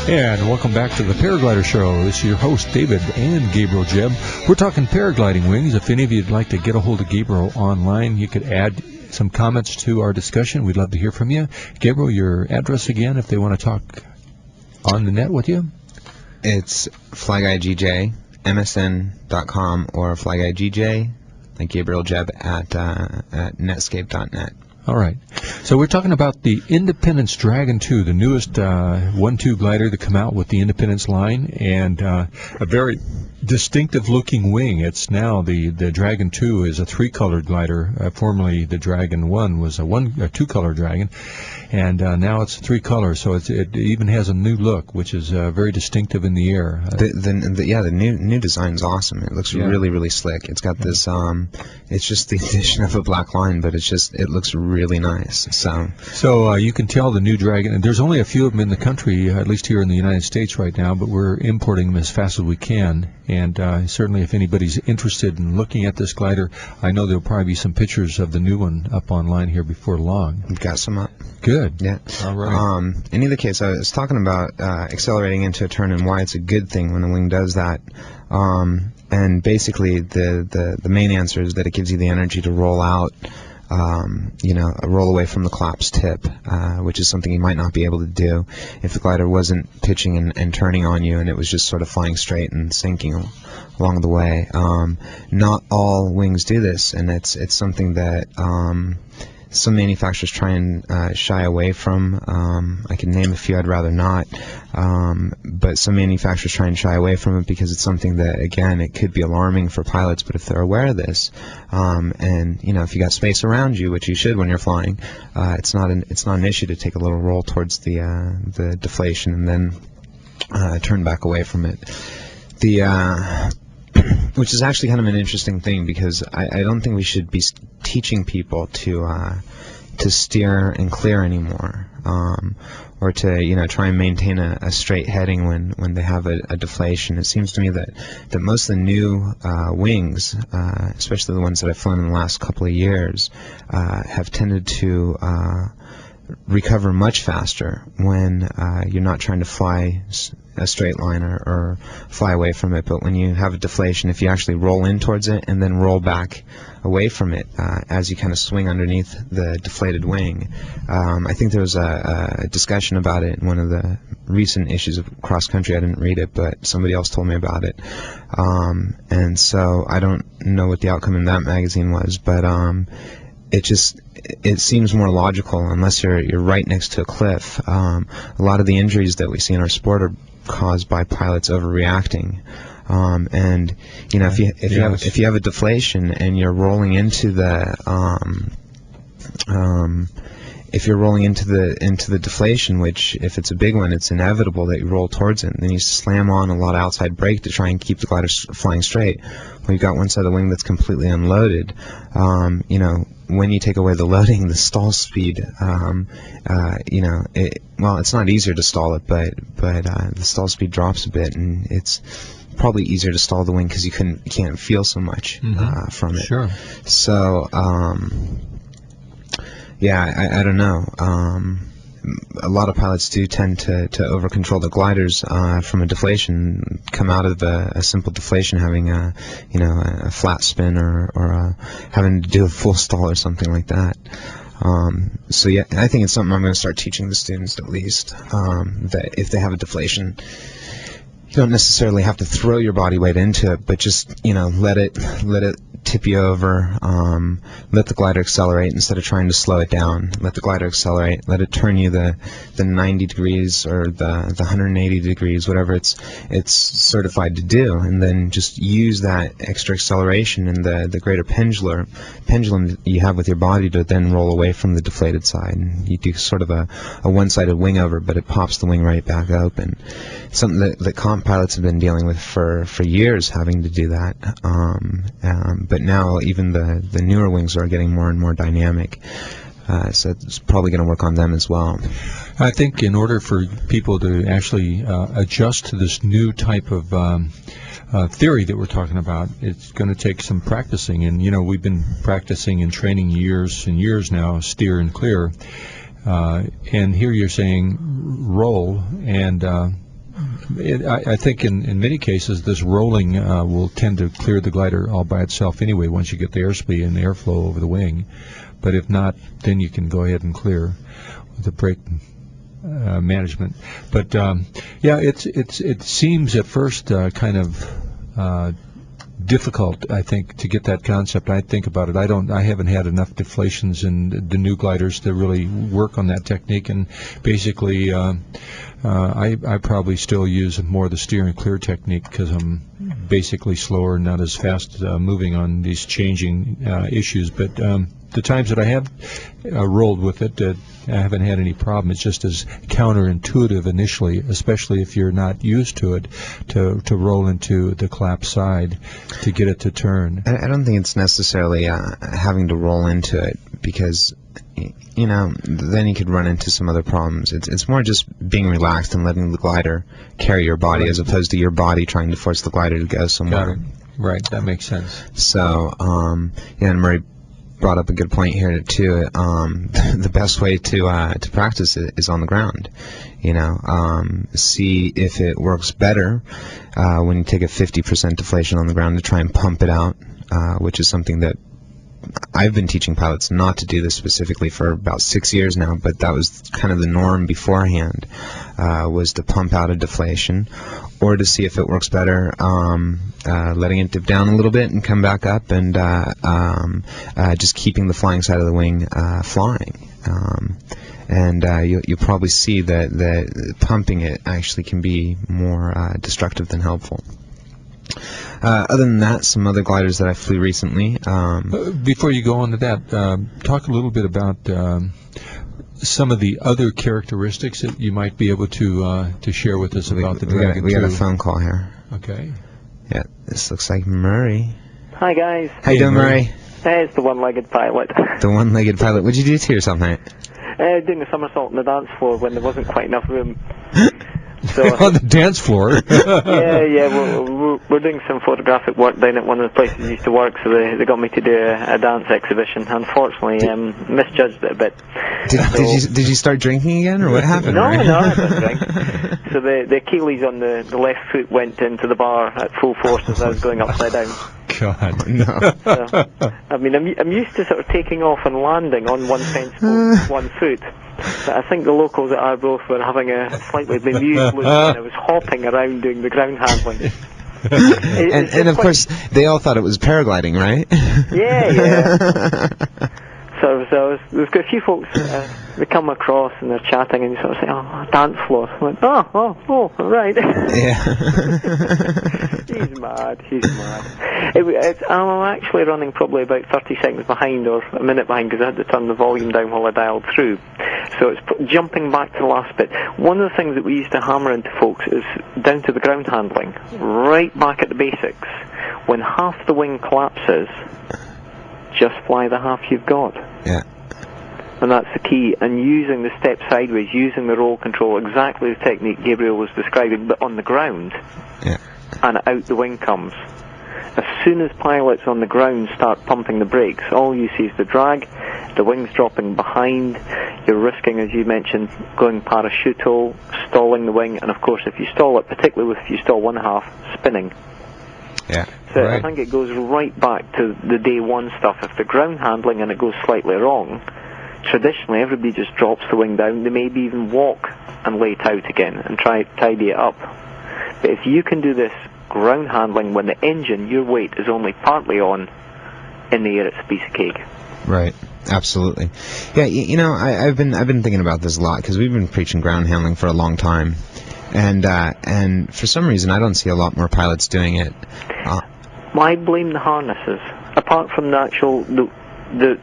And welcome back to the Paraglider Show. This is your host, David and Gabriel Jebb. We're talking paragliding wings. If any of you would like to get a hold of Gabriel online, you could add some comments to our discussion. We'd love to hear from you. Gabriel, your address again if they want to talk on the net with you? It's FlyGuyGJ, MSN.com, or FlyGuyGJ, like Gabriel Jebb at Netscape.net. All right. So we're talking about the Independence Dragon 2, the newest 1-2 glider to come out with the Independence line, and a very distinctive-looking wing. It's now the Dragon 2 is a 3-colored glider. Formerly, the Dragon 1 was a 2-color Dragon, and now it's 3 colors. So it even has a new look, which is very distinctive in the air. The new design's awesome. It looks really, really slick. It's got this. It's just the addition of a black line, but it looks really nice. So you can tell the new Dragon, and there's only a few of them in the country, at least here in the United States right now, but we're importing them as fast as we can. And certainly if anybody's interested in looking at this glider, I know there'll probably be some pictures of the new one up online here before long. We've got some up. Good. Yeah. All right. In either case, I was talking about accelerating into a turn and why it's a good thing when the wing does that. And basically, the main answer is that it gives you the energy to roll out, roll away from the collapsed tip, which is something you might not be able to do if the glider wasn't pitching and turning on you and it was just sort of flying straight and sinking along the way. Not all wings do this, and it's something that some manufacturers try and shy away from. I can name a few, I'd rather not. But some manufacturers try and shy away from it because it's something that, again, it could be alarming for pilots, but if they're aware of this, and, if you got space around you, which you should when you're flying, it's not an issue to take a little roll towards the deflation and then turn back away from it. Which is actually kind of an interesting thing because I don't think we should be teaching people to steer and clear anymore, or to try and maintain a straight heading when they have a deflation. It seems to me that most of the new wings, especially the ones that I've flown in the last couple of years, have tended to recover much faster when you're not trying to fly a straight line or fly away from it, but when you have a deflation, if you actually roll in towards it and then roll back away from it as you kind of swing underneath the deflated wing. I think there was a discussion about it in one of the recent issues of Cross Country. I didn't read it, but somebody else told me about it. And so I don't know what the outcome in that magazine was, but it seems more logical unless you're right next to a cliff. A lot of the injuries that we see in our sport are caused by pilots overreacting. And if you have a deflation and you're rolling into the deflation, which if it's a big one, it's inevitable that you roll towards it, and then you slam on a lot of outside brake to try and keep the glider flying straight. Well, you've got one side of the wing that's completely unloaded. When you take away the loading, the stall speed, it's not easier to stall it, but the stall speed drops a bit, and it's probably easier to stall the wing because you can't feel so much from it. Sure. So, I don't know. A lot of pilots do tend to over-control the gliders from a deflation, come out of a simple deflation having a flat spin or having to do a full stall or something like that. I think it's something I'm going to start teaching the students at least, that if they have a deflation, you don't necessarily have to throw your body weight into it, but just let it tip you over, let the glider accelerate instead of trying to slow it down. Let the glider accelerate, let it turn you the 90 degrees or the 180 degrees, whatever it's certified to do, and then just use that extra acceleration and the greater pendulum you have with your body to then roll away from the deflated side. And you do sort of a one-sided wing over, but it pops the wing right back open. Something that comp pilots have been dealing with for years, having to do that. But now even the newer wings are getting more and more dynamic. So it's probably going to work on them as well. I think in order for people to actually adjust to this new type of theory that we're talking about, it's going to take some practicing. And, we've been practicing and training years and years now, steer and clear. And here you're saying roll, and I think in many cases this rolling will tend to clear the glider all by itself anyway once you get the airspeed and the airflow over the wing. But if not, then you can go ahead and clear with the brake management. But it seems at first kind of difficult, I think, to get that concept. I think about it. I haven't had enough deflations in the new gliders to really work on that technique, and basically I probably still use more of the steer and clear technique because I'm basically slower and not as fast moving on these changing issues. But the times that I have rolled with it, I haven't had any problem. It's just as counterintuitive initially, especially if you're not used to it, to roll into the clap side to get it to turn. I don't think it's necessarily having to roll into it, because then you could run into some other problems. It's more just being relaxed and letting the glider carry your body, as opposed to your body trying to force the glider to go somewhere. Right, that makes sense. So, and Murray brought up a good point here too. The best way to practice it is on the ground. See if it works better when you take a 50% deflation on the ground to try and pump it out, which is something that I've been teaching pilots not to do this specifically for about 6 years now, but that was kind of the norm beforehand, was to pump out a deflation, or to see if it works better letting it dip down a little bit and come back up, and just keeping the flying side of the wing flying. And you'll probably see that pumping it actually can be more destructive than helpful. Other than that, some other gliders that I flew recently. Before you go on to that, talk a little bit about some of the other characteristics that you might be able to share with us about the Dragon 2. We got a phone call here. Okay. Yeah, this looks like Murray. Hi, guys. How you doing, Murray? Hey, it's the one-legged pilot. The one-legged pilot. What'd you do to yourself, mate? Doing a somersault on the dance floor when there wasn't quite enough room. So, on the dance floor? we're doing some photographic work down at one of the places I used to work, so they got me to do a dance exhibition. Unfortunately, misjudged it a bit. Did you start drinking again, or what happened? No, I didn't drink. So the Achilles on the left foot went into the bar at full force as I was going upside down. God, no. So, I mean, I'm used to sort of taking off and landing on one sensible one foot. But I think the locals at Arbroath were having a slightly bemused look when I was hopping around doing the ground handling. And of course, they all thought it was paragliding, right? Yeah. So there's got a few folks they come across and they're chatting and you sort of say, "Oh, dance floor." I'm like, oh, right. Yeah. He's mad. I'm actually running probably about 30 seconds behind, or a minute behind, because I had to turn the volume down while I dialed through. So it's jumping back to the last bit. One of the things that we used to hammer into folks is down to the ground handling, right back at the basics. When half the wing collapses, just fly the half you've got. Yeah. And that's the key. And using the step sideways, using the roll control, exactly the technique Gabriel was describing, but on the ground. Yeah. And out the wing comes. As soon as pilots on the ground start pumping the brakes, all you see is the drag, the wings dropping behind, you're risking, as you mentioned, going parachutal, stalling the wing, and of course if you stall it, particularly if you stall one half, spinning. Yeah. So right. I think it goes right back to the day one stuff. If the ground handling and it goes slightly wrong, traditionally everybody just drops the wing down. They maybe even walk and lay it out again and try to tidy it up. But if you can do this ground handling when the engine, your weight is only partly on, in the air, it's a piece of cake. Right. Absolutely. Yeah. I've been thinking about this a lot, because we've been preaching ground handling for a long time, and for some reason I don't see a lot more pilots doing it. I blame the harnesses. Apart from the actual the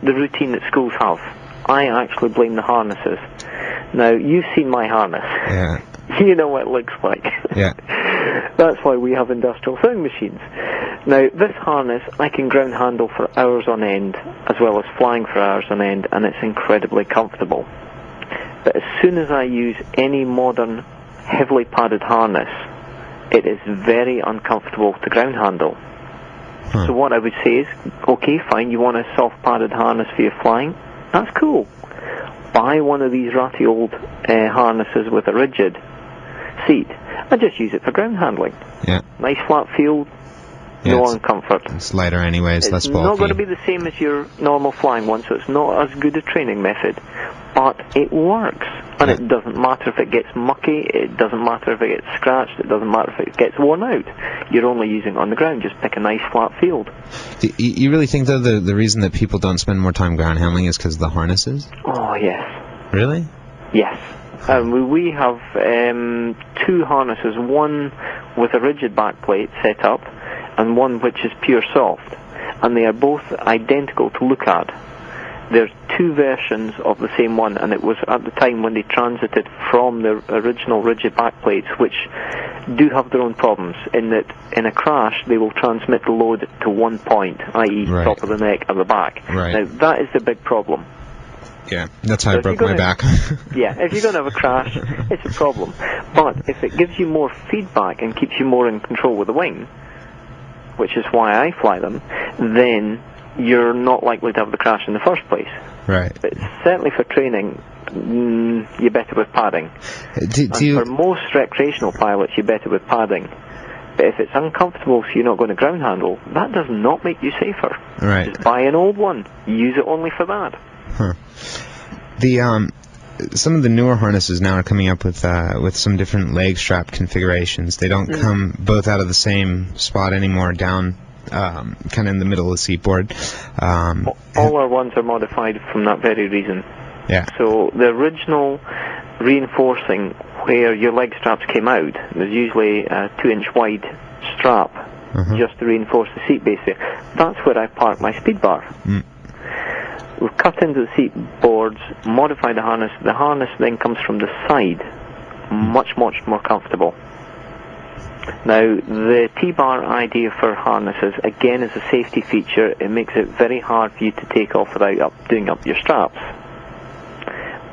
routine that schools have, I actually blame the harnesses. Now, you've seen my harness. Yeah. You know what it looks like. Yeah. That's why we have industrial sewing machines. Now, this harness, I can ground handle for hours on end, as well as flying for hours on end, and it's incredibly comfortable. But as soon as I use any modern, heavily padded harness, it is very uncomfortable to ground handle. So what I would say is, okay, fine, you want a soft padded harness for your flying? That's cool. Buy one of these ratty old harnesses with a rigid seat I just use it for ground handling. Yeah. Nice flat field, no uncomfort. It's lighter anyways, less It's bulky. not going to be the same as your normal flying one, so it's not as good a training method, but it works. And it doesn't matter if it gets mucky, it doesn't matter if it gets scratched, it doesn't matter if it gets worn out. You're only using it on the ground, just pick a nice flat field. You really think, though, the reason that people don't spend more time ground handling is because of the harnesses? Oh, yes. Really? Yes. We have 2 harnesses, one with a rigid backplate set up, and one which is pure soft. And they are both identical to look at. There's 2 versions of the same one, and it was at the time when they transited from the original rigid backplates, which do have their own problems, in that in a crash they will transmit the load to one point, i.e. top of the neck and the back. Right. Now, that is the big problem. Yeah, that's how I broke my back. Yeah, if you're going to have a crash, it's a problem. But if it gives you more feedback and keeps you more in control with the wing, which is why I fly them, then you're not likely to have the crash in the first place. Right. But certainly for training, you're better with padding. For most recreational pilots, you're better with padding. But if it's uncomfortable so you're not going to ground handle, that does not make you safer. Right. Just buy an old one. Use it only for that. Huh. Some of the newer harnesses now are coming up with some different leg strap configurations. They don't come both out of the same spot anymore, down kind of in the middle of the seat board. All our ones are modified from that very reason. Yeah. So the original reinforcing where your leg straps came out, there's usually a 2-inch wide strap just to reinforce the seat base there. That's where I park my speed bar. We've cut into the seat boards, modified the harness. The harness then comes from the side, much more comfortable. Now, the T-bar idea for harnesses, again, is a safety feature. It makes it very hard for you to take off without doing up your straps.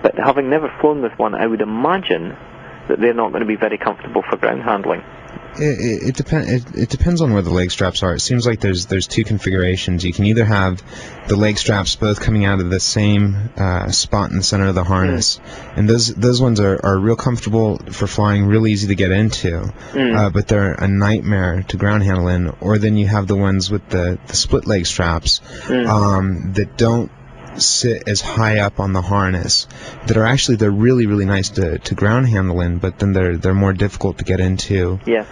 But having never flown with one, I would imagine that they're not going to be very comfortable for ground handling. It depends on where the leg straps are. It seems like there's 2 configurations. You can either have the leg straps both coming out of the same spot in the center of the harness, and those ones are real comfortable for flying, real easy to get into, but they're a nightmare to ground handle in. Or then you have the ones with the split leg straps that don't sit as high up on the harness, that are actually, they're really nice to ground handle in, but then they're more difficult to get into. Yeah,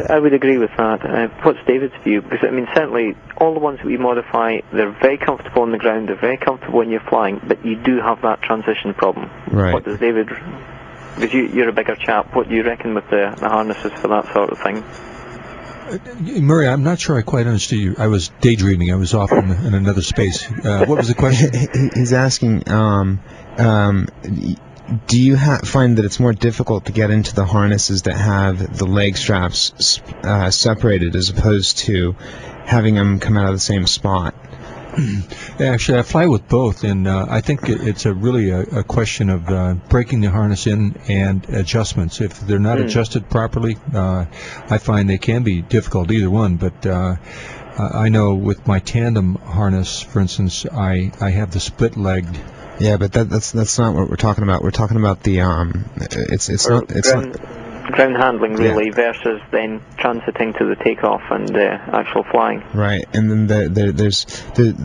I would agree with that. What's David's view? Because I mean, certainly all the ones that we modify, they're very comfortable on the ground, they're very comfortable when you're flying, but you do have that transition problem. Right. What does David? Because you're a bigger chap. What do you reckon with the harnesses for that sort of thing? Murray, I'm not sure I quite understood you. I was daydreaming. I was off in another space. What was the question? He's asking, do you find that it's more difficult to get into the harnesses that have the leg straps separated as opposed to having them come out of the same spot? Actually, I fly with both, and I think it's really a question of breaking the harness in and adjustments. If they're not adjusted properly, I find they can be difficult, either one. But I know with my tandem harness, for instance, I have the split-legged. Yeah, but that's not what we're talking about. We're talking about the it's not ground handling really versus then transiting to the takeoff and actual flying. Right, and then there's the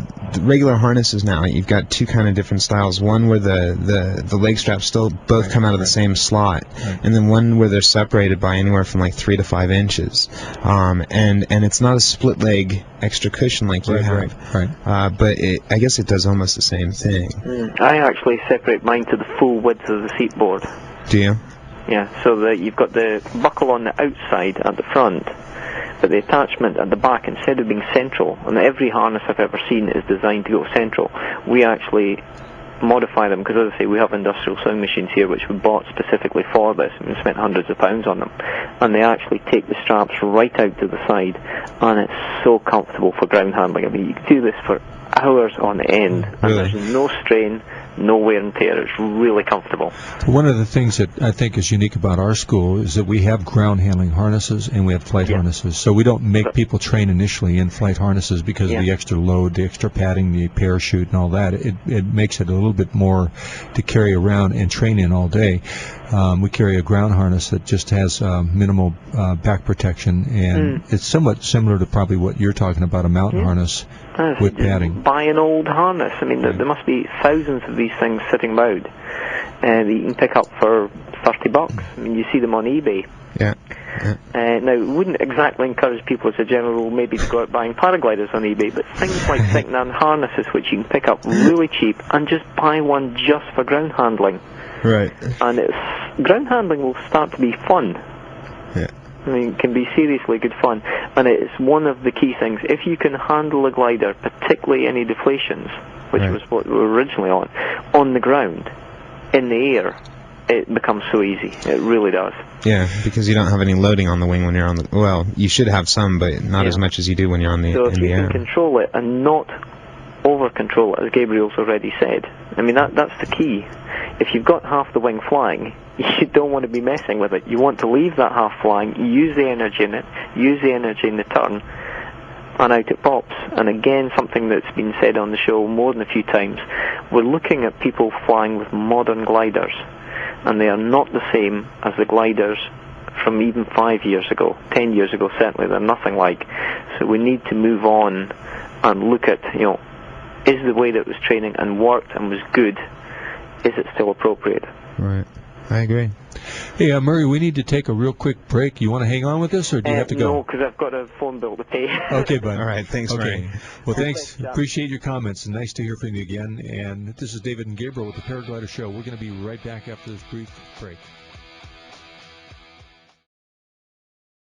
regular harnesses now. You've got 2 kind of different styles. One where the leg straps still both come out of the same slot, and then one where they're separated by anywhere from like 3 to 5 inches. And it's not a split leg extra cushion like you have. But I guess it does almost the same thing. I actually separate mine to the full width of the seat board. Do you? Yeah, so that you've got the buckle on the outside at the front, but the attachment at the back, instead of being central, and every harness I've ever seen is designed to go central, we actually modify them, because as I say, we have industrial sewing machines here which we bought specifically for this, and we spent hundreds of pounds on them, and they actually take the straps right out to the side, and it's so comfortable for ground handling. I mean, you can do this for hours on end, and there's no strain, no wear and tear. It's really comfortable. One of the things that I think is unique about our school is that we have ground handling harnesses and we have flight harnesses. So we don't make people train initially in flight harnesses because of the extra load, the extra padding, the parachute and all that. It makes it a little bit more to carry around and train in all day. We carry a ground harness that just has minimal back protection, and it's somewhat similar to probably what you're talking about, a mountain harness with padding. Buy an old harness. I mean, there must be thousands of these things sitting about that you can pick up for $30. I mean, you see them on eBay. Yeah. Now, it wouldn't exactly encourage people as a general rule maybe to go out buying paragliders on eBay, but things like second-hand harnesses which you can pick up really cheap and just buy one just for ground handling. Right. And ground handling will start to be fun. Yeah. I mean, it can be seriously good fun. And it's one of the key things. If you can handle a glider, particularly any deflations, which was what we were originally on the ground, in the air, it becomes so easy. It really does. Yeah, because you don't have any loading on the wing when you're on the... Well, you should have some, but not as much as you do when you're on the So in if the you air. can control it and not over-control it, as Gabriel's already said, I mean, that's the key. If you've got half the wing flying, you don't want to be messing with it. You want to leave that half flying, use the energy in it, use the energy in the turn, and out it pops. And again, something that's been said on the show more than a few times, we're looking at people flying with modern gliders, and they are not the same as the gliders from even 5 years ago, 10 years ago certainly. They're nothing like. So we need to move on and look at, is the way that it was training and worked and was good, is it still appropriate? Right. I agree. Hey, Murray, we need to take a real quick break. You want to hang on with us, or do you have to go? No, because I've got a phone bill to pay. Okay, bud. All right. Thanks, Murray. Well, thanks. Appreciate your comments, and nice to hear from you again. And this is David and Gabriel with the Paraglider Show. We're going to be right back after this brief break.